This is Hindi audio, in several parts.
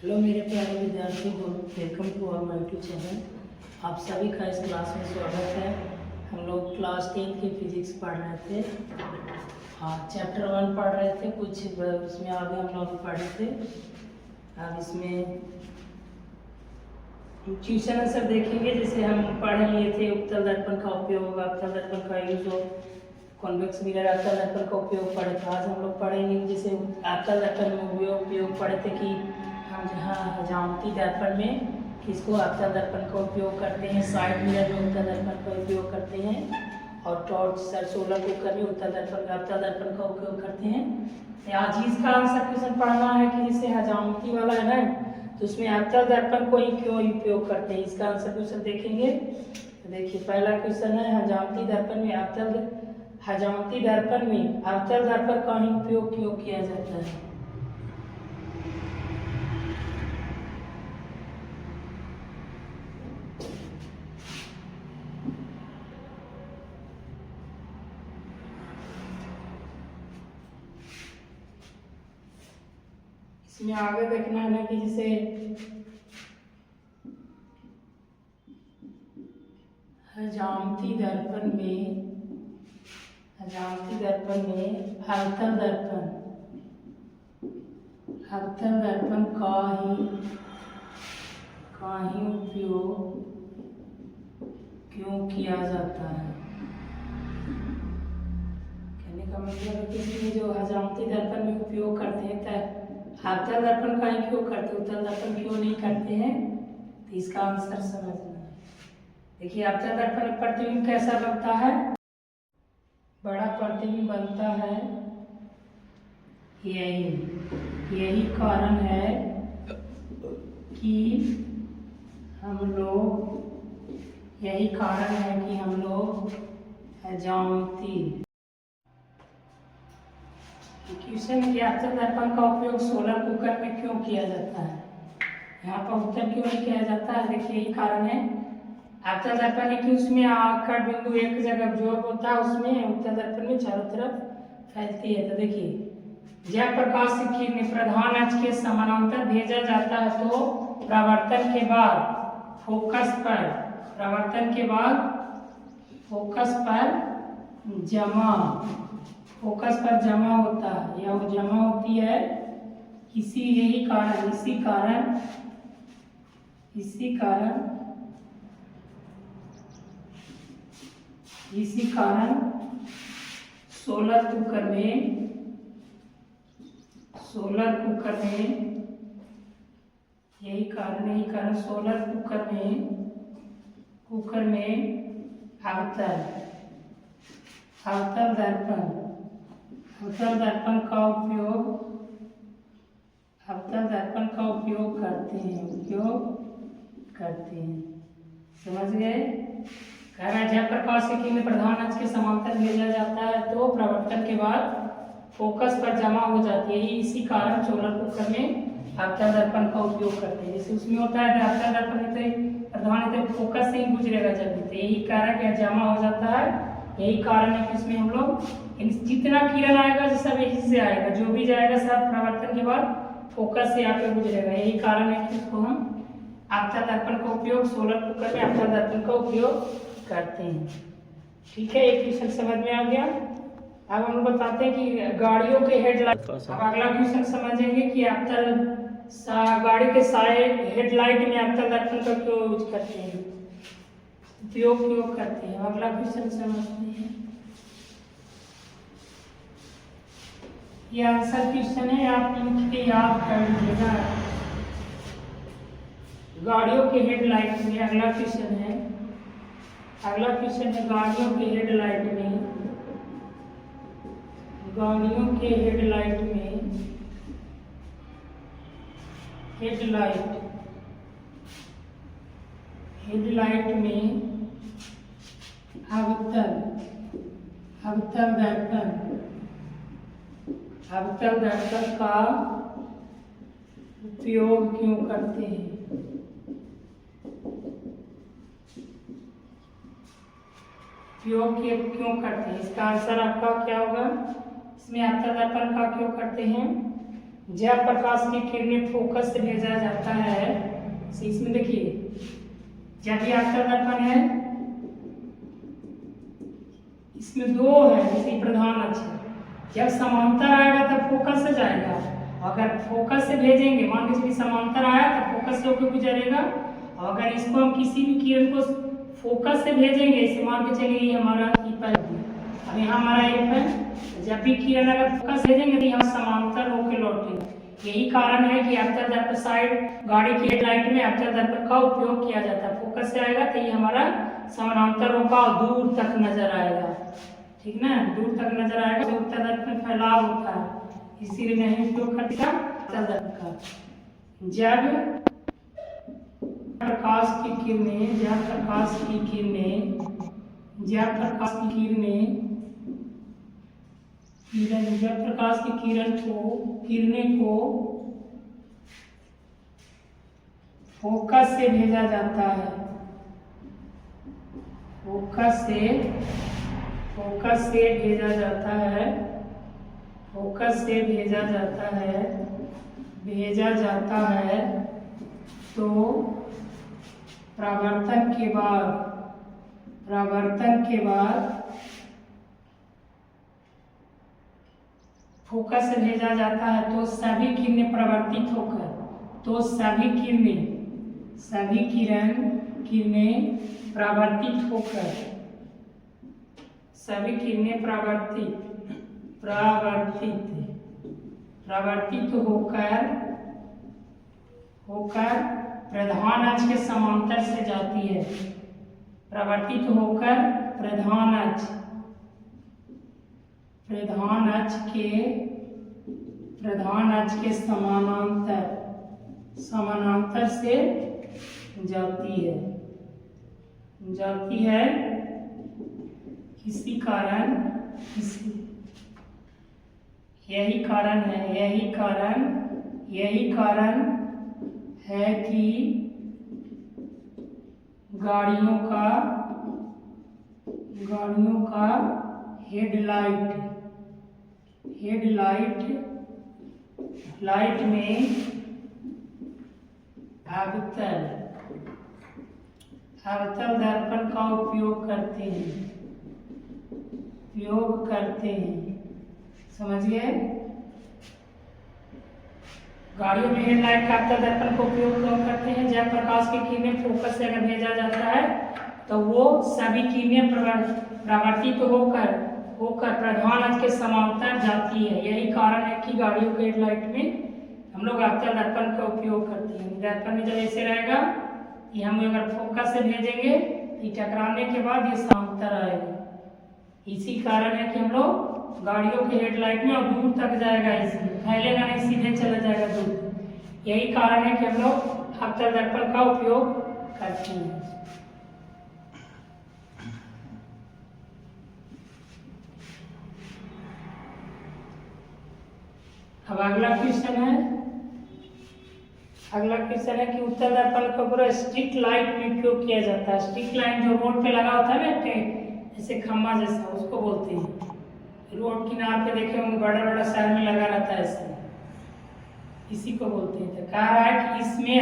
हेलो मेरे प्यारे विद्यार्थी, welcome to our my YouTube channel. आप सभी का इस क्लास में स्वागत है। हम लोग क्लास 10 की फिजिक्स पढ़ रहे थे। हाँ, चैप्टर 1 पढ़ रहे थे, कुछ उसमें आगे हम लोग पढ़ रहे थे। अब इसमें क्वेश्चन आंसर देखेंगे। जैसे हम पढ़ लिए थे उत्तल दर्पण का उपयोग, अवतल दर्पण का यूज हो, कॉन्वेक्स मिरर अवतल दर्पण का उपयोग पढ़े थे। आज हम लोग पढ़ेंगे जैसे अवतल दर्पण में उपयोग पढ़े थे कि हम जहाँ हजामती दर्पण में किसको अवतल दर्पण का उपयोग करते हैं, साइड मिरर में उत्तल दर्पण का उपयोग करते हैं, और टॉर्च सर सोलर कुकर में उत्तल दर्पण अवतल दर्पण का उपयोग करते हैं। आज इसका आंसर क्वेश्चन पढ़ना है कि जैसे हजामती वाला है ना, तो उसमें अवतल दर्पण को ही क्यों उपयोग करते हैं, इसका आंसर क्वेश्चन देखेंगे। तो देखिए पहला क्वेश्चन है हजामती दर्पण में हजामती दर्पण में अवतल दर्पण का ही उपयोग क्यों किया जाता है। इसमें आगे देखना है ना कि जैसे हजामती दर्पण में अवतल दर्पण का ही उपयोग क्यों किया जाता है। कहने का मतलब है कि इसमें जो हजामती दर्पण में उपयोग करते हैं तो अवतल दर्पण का ही क्यों करते हैं, उत्तल दर्पण क्यों नहीं करते हैं, तो इसका आंसर समझना है। देखिए अवतल दर्पण में प्रतिबिंब कैसा बनता है, बड़ा प्रतिबिंब बनता है। यही कारण है कि हम लोग हजामती क्वेश्चन है कि अवतल दर्पण का उपयोग सोलर कुकर में क्यों किया जाता है। यहाँ पर उत्तर क्यों नहीं किया जाता है, देखिए यही कारण है। अवतल दर्पण है कि उसमें आकर बिंदु एक जगह absorb होता है, उसमें उत्तल दर्पण में चारों तरफ फैलती है। तो देखिए जब प्रकाश की किरण प्रधान अक्ष के समानांतर भेजा जाता है तो परावर्तन के बाद फोकस पर जमा होता है या वो जमा होती है। इसी कारण सोलर कुकर में यही कारण सोलर कुकर में अवतल दर्पण का उपयोग करते हैं। समझ गए। कह रहा है जब प्रकाश की किरण प्रधान अक्ष के समांतर भेजा जाता है तो परावर्तन के बाद फोकस पर जमा हो जाती है। इसी कारण सोलर कुकर में अवतल दर्पण का उपयोग करते हैं। जैसे उसमें होता है अवतल दर्पण प्रधान फोकस से ही गुजरेगा जब, तो यही कारण क्या जमा हो जाता है। यही कारण है कि इसमें हम लोग जितना किरण आएगा सब यही से आएगा, जो भी जाएगा सब परावर्तन के बाद फोकस से आकर गुजरेगा। यही कारण है कि इसको हम अवतल दर्पण का उपयोग सोलर कुकर में अवतल दर्पण का उपयोग करते हैं। ठीक है, एक क्वेश्चन समझ में आ गया। अब हम बताते हैं कि गाड़ियों के हेडलाइट। अब अगला क्वेश्चन समझेंगे कि गाड़ी के साइड हेडलाइट में अवतल दर्पण का क्यों यूज करते हैं, उपयोग क्यों करते हैं। अगला क्वेश्चन समझते हैं। ये आंसर क्वेश्चन है, आप लिख के याद कर लीजिएगा। गाड़ियों के हेडलाइट में अगला क्वेश्चन है गाड़ियों के हेडलाइट में अवतल दर्पण का उपयोग क्यों करते हैं। उपयोग क्यों करते हैं, इसका आंसर आपका क्या होगा। इसमें अवतल दर्पण का क्यों करते हैं, जब प्रकाश की किरणें फोकस से भेजा जाता है, इसमें देखिए जब ये आपका दर्पण है, इसमें दो है, जैसे प्रधान अक्ष है, जब समांतर आएगा तब फोकस से जाएगा, अगर फोकस से भेजेंगे, मान लीजिए समांतर आया तो फोकस से होकर गुजरेगा, अगर इसको हम किसी भी किरण को फोकस से भेजेंगे, इसे मान के चलिए हमारा ईपन, अब यहाँ हमारा ईपन, जब भी किरण अगर फोकस भेजेंगे तो यहाँ समांतर होकर लौटेगा। यही कारण है कि अवतल दर्पण साइड गाड़ी की हेडलाइट में अवतल दर्पण का उपयोग किया जाता है। फोकस से आएगा तो ये हमारा समानांतर होगा और दूर तक नजर आएगा, ठीक ना, दूर तक नजर आएगा, अवतल दर्पण फैलाव होता है, इसीलिए नहीं उपयोग करता अवतल दर्पण का। जब प्रकाश की किरणें जब प्रकाश की किरणें किरणें को फोकस से भेजा जाता है, फोकस से भेजा जाता है तो परावर्तन के बाद फोकस से भेजा जाता है तो सभी किरणें परावर्तित होकर, तो सभी किरणें परावर्तित होकर प्रधान अक्ष के समांतर से जाती है, परावर्तित होकर प्रधान अक्ष के समानांतर से जाती है। इसी कारण यही कारण है कि गाड़ियों का हेडलाइट में अवतल दर्पण का उपयोग करते हैं। समझ गए? गाड़ियों में हेडलाइट का अवतल दर्पण का उपयोग करते हैं। जब प्रकाश की किरणें फोकस से अगर भेजा जाता है तो वो सभी किरणें परावर्तित होकर प्रधान अक्ष के समांतर जाती है। यही कारण है कि गाड़ियों के हेडलाइट में हम लोग अवतल दर्पण का उपयोग करते हैं। दर्पण में जब ऐसे रहेगा, ये हम अगर फोकस से भेजेंगे तो टकराने के बाद ये समांतर आएगा। इसी कारण है कि हम लोग गाड़ियों के हेडलाइट में और दूर तक जाएगा, इसलिए फैलेगा नहीं, सीधे चला जाएगा दूर। यही कारण है कि हम लोग अवतल दर्पण का उपयोग करते हैं। अब अगला क्वेश्चन है कि उत्तल दर्पण का पूरा स्ट्रीट लाइट में उपयोग किया जाता है। स्ट्रीट लाइट जो रोड पे लगा होता है ना, ऐसे खम्बा जैसा, उसको बोलते हैं। रोड किनार पे देखे होंगे, बड़ा शहर में लगा रहता है ऐसे, इसी को बोलते हैं। तो कह रहा है कि इसमें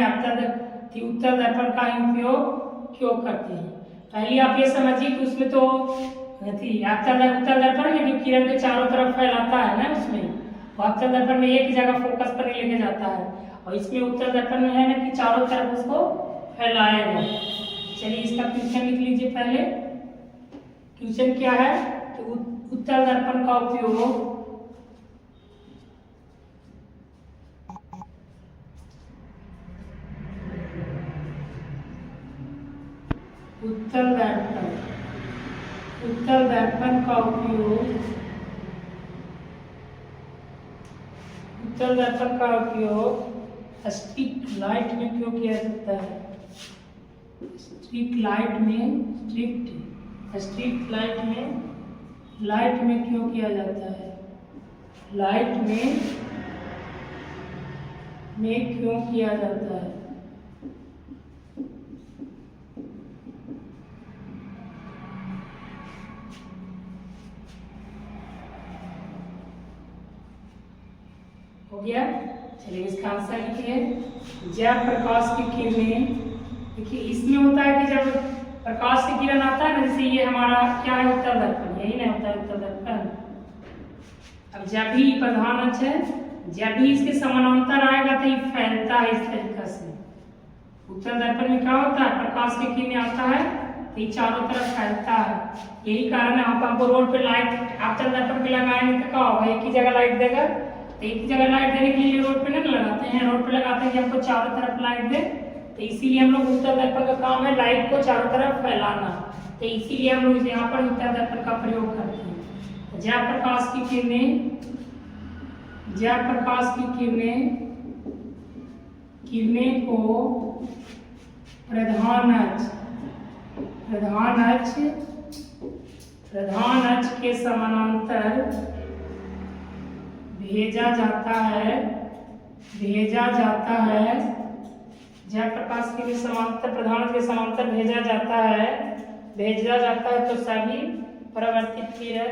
उत्तल दर्पण का उपयोग क्यों करते हैं। पहले आप ये समझिए कि उसमें तो उत्तल दर्पण में जो किरण के चारों तरफ फैलाता है ना, उसमें अवतल दर्पण में एक जगह फोकस पर नहीं लेके जाता है, और इसमें उत्तल दर्पण में है ना कि चारों तरफ उसको फैलाएगा। चलिए इसका क्वेश्चन लिख लीजिए। पहले क्वेश्चन क्या है कि उत्तल दर्पण का उपयोग उत्तल दर्पण का उपयोग स्ट्रीट लाइट में क्यों किया जाता है। स्ट्रीट लाइट में क्यों किया जाता है। लाइट में क्यों किया जाता है। हो गया। चलिए इसका आंसर लिखिए। जब प्रकाश की किरणें, देखिए इसमें होता है कि जब प्रकाश की किरण आता है ना, जैसे ये हमारा क्या है, उत्तल दर्पण, यही ना होता है उत्तल दर्पण। अब जब भी प्रधान अक्ष है, जब भी इसके समानांतर आएगा तो ये फैलता है इस तरीके से। उत्तल दर्पण में क्या होता है, प्रकाश की किरणें आता है तो ये चारों तरफ फैलता है। यही कारण है हमको रोड पे लाइट उत्तल दर्पण पे लगाएंगे तो क्या होगा, एक ही जगह लाइट देगा। तो एक ही जगह लाइट देने के लिए रोड पे नहीं लगाते हैं, रोड पे लगाते हैं कि हमको चारों तरफ लाइट दे। तो इसीलिए हम लोग उत्तल दर्पण का काम है लाइट को चारों तरफ फैलाना। तो इसीलिए हम लोग यहाँ पर उत्तल दर्पण का प्रयोग करते हैं। जब प्रकाश की किरणें, जब प्रकाश की किरणें को प्रधान अक्ष के समानांतर भेजा जाता है, जब प्रकाश के समांतर प्रधान अक्ष के समांतर भेजा जाता है तो सभी परावर्तित किरण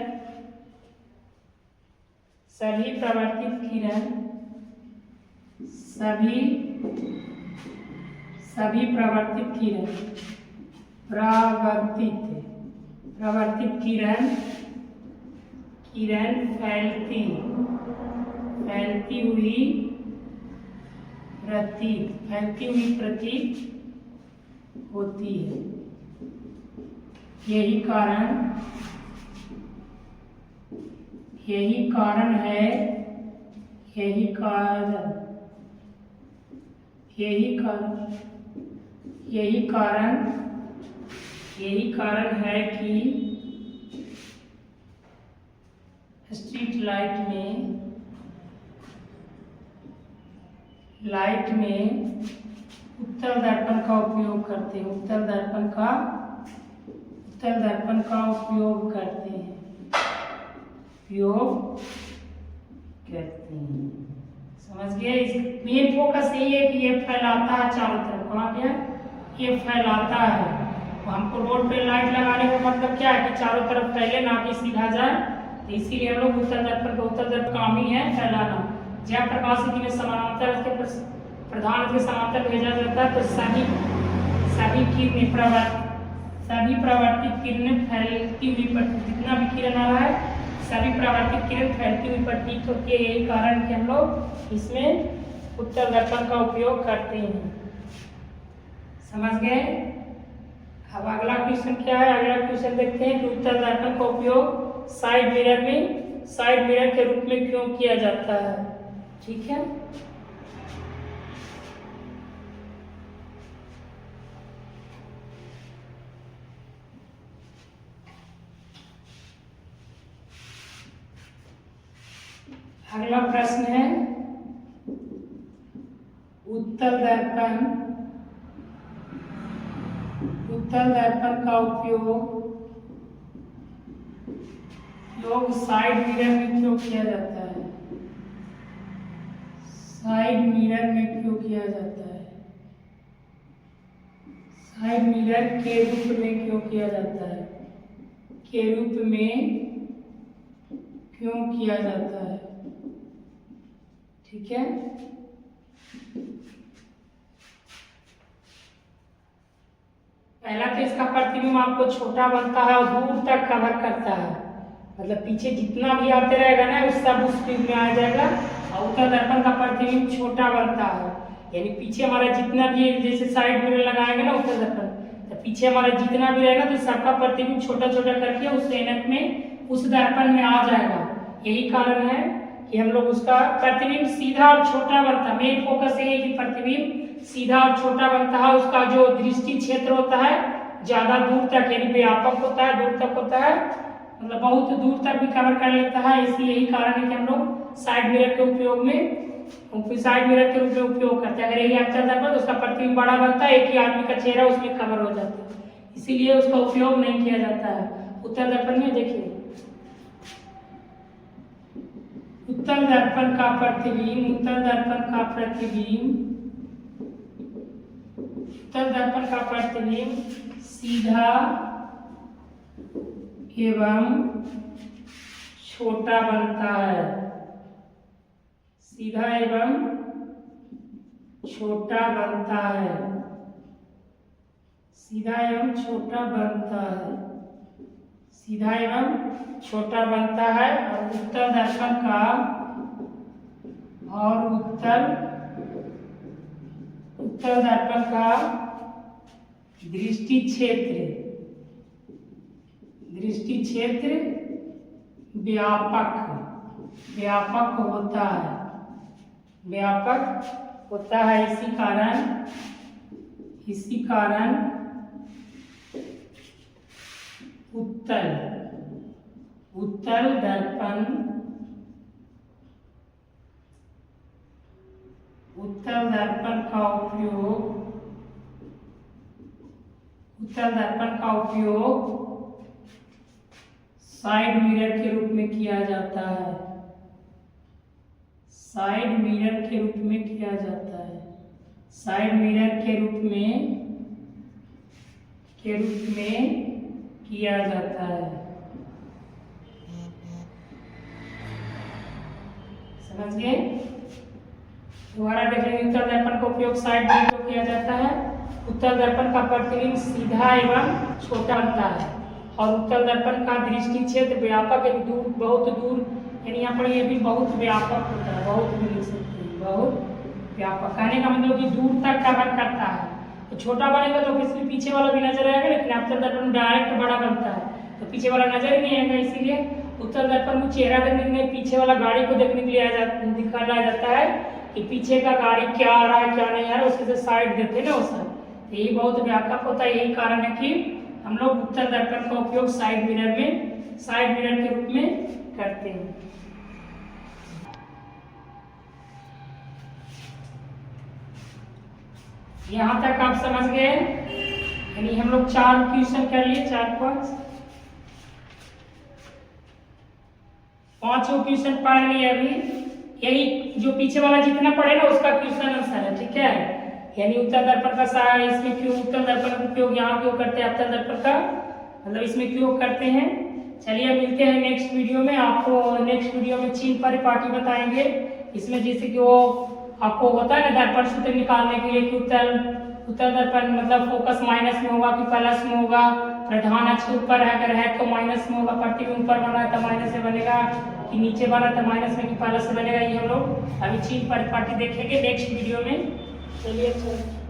फैलती हुई प्रतीत होती है। यही कारण है कि स्ट्रीट लाइट में उत्तल दर्पण का उपयोग करते हैं, समझ गए। इस मेन फोकस यही है कि ये फैलाता है चारों तरफ। कहाँ गया, ये फैलाता है। तो हमको रोड पे लाइट लगाने का मतलब क्या है कि चारों तरफ फैले, ना कि सीधा जाए। तो इसीलिए हम लोग उत्तल दर्पण काम ही है फैलाना। जब प्रकाश की किरणें समानांतर के प्रधान के समांतर भेजा जाता है तो सभी प्रवर्तित किरणें फैलती हुई, जितना भी किरण आ रहा है सभी प्रवर्तित किरण फैलती हुई प्रतीत होती है। यही कारण कि हम लोग इसमें उत्तल दर्पण का उपयोग करते हैं। समझ गए। अब अगला क्वेश्चन क्या है, अगला क्वेश्चन देखते हैं कि उत्तल दर्पण का उपयोग साइड मिरर के रूप में क्यों किया जाता है। ठीक है, अगला प्रश्न है उत्तल दर्पण का उपयोग साइड मिरर में क्यों किया जाता है। साइड मिरर में क्यों किया जाता है, साइड मिरर के रूप में क्यों किया जाता है, के रूप में क्यों किया जाता है। ठीक है, पहला तो इसका प्रतिबिंब आपको छोटा बनता है और दूर तक कवर करता है। मतलब पीछे जितना भी आते रहेगा ना उस सब उस ट्यूब में आ जाएगा। और उत्तल दर्पण का प्रतिबिंब छोटा बनता है, यानी पीछे हमारा जितना भी, जैसे साइड मिरर लगाएंगे ना उत्तल दर्पण, तो पीछे हमारा जितना भी रहेगा तो सबका प्रतिबिंब छोटा छोटा करके उस ऐनक में, उस दर्पण में आ जाएगा। यही कारण है कि हम लोग उसका प्रतिबिंब सीधा और छोटा बनता है। मेन फोकस ये है कि प्रतिबिंब सीधा और छोटा बनता है। उसका जो दृष्टि क्षेत्र होता है ज्यादा दूर तक, यानी व्यापक होता है, दूर तक होता है, मतलब बहुत दूर तक भी कवर कर लेता है। इसलिए यही कारण है कि हम लोग साइड मिरर के रूप में उपयोग करते हैं। अगर यही उत्तल दर्पण तो उसका प्रतिबिंब बड़ा बनता है, एक ही आदमी का चेहरा उसमें कवर हो जाता है, इसीलिए उसका उपयोग नहीं किया जाता है। उत्तल दर्पण में देखिए, उत्तल दर्पण का प्रतिबिंब सीधा एवं छोटा बनता है, सीधा एवं छोटा बनता है, सीधा एवं छोटा बनता है, सीधा एवं छोटा बनता है। और उत्तल दर्पण का उत्तल दर्पण का दृष्टि क्षेत्र व्यापक होता है, व्यापक होता है। इसी कारण उत्तल दर्पण का उपयोग साइड मिरर के रूप में किया जाता है, साइड मिरर के रूप में किया जाता है, साइड मिरर के रूप में किया जाता है। समझ गए? दोबारा देख लेंगे। उत्तल दर्पण का उपयोग साइड मिरर को किया जाता है। उत्तल दर्पण का प्रतिबिंब सीधा एवं छोटा बनता है और उत्तल दर्पण का दृष्टि क्षेत्र व्यापक यानी दूर, बहुत दूर, यानी यहाँ पर ये भी बहुत व्यापक होता है, बहुत भी लिख सकते हैं, बहुत व्यापक। कहने का मतलब कि दूर तक कवर करता है। तो छोटा बनेगा तो किसी पीछे वाला भी नजर आएगा, लेकिन उत्तल दर्पण डायरेक्ट बड़ा बनता है तो पीछे वाला नजर ही नहीं आएगा। इसीलिए उत्तल दर्पण में चेहरा देखने के लिए, पीछे वाला गाड़ी को देखने के लिए दिखाया जाता है कि पीछे का गाड़ी क्या आ रहा है क्या नहीं आ रहा है, उसके साइड देते हैं ना वो सब। यही बहुत व्यापक होता है। यही कारण है कि हम लोग उत्तल दर्पण का उपयोग साइड मिरर के रूप में करते हैं। यहाँ तक आप समझ गए? यानी हम लोग 4 क्वेश्चन कर लिए, 4-5 5 क्वेश्चन पढ़ लिए अभी। यही जो पीछे वाला जितना पढ़े ना उसका क्वेश्चन आंसर है, ठीक है? यानी उत्तल दर्पण का इसमें क्यों उत्तल दर्पण का उपयोग यहाँ क्यों करते हैं, अवतल दर्पण का मतलब इसमें क्यों करते हैं। चलिए मिलते हैं नेक्स्ट वीडियो में। आपको नेक्स्ट वीडियो में चिन्ह परिपाटी बताएंगे। इसमें जैसे कि वो आपको होता है ना दर्पण सूत्र निकालने के लिए कि उत्तल दर्पण मतलब फोकस माइनस में होगा कि प्लस में होगा, प्रधान अक्ष ऊपर अगर है तो माइनस में होगा, प्रतिबिंब ऊपर बना है तो माइनस से बनेगा, कि नीचे बना तो माइनस में कि प्लस से बनेगा। ये हम लोग अभी चिन्ह परिपाटी देखेंगे नेक्स्ट वीडियो में। चलिए अच्छा।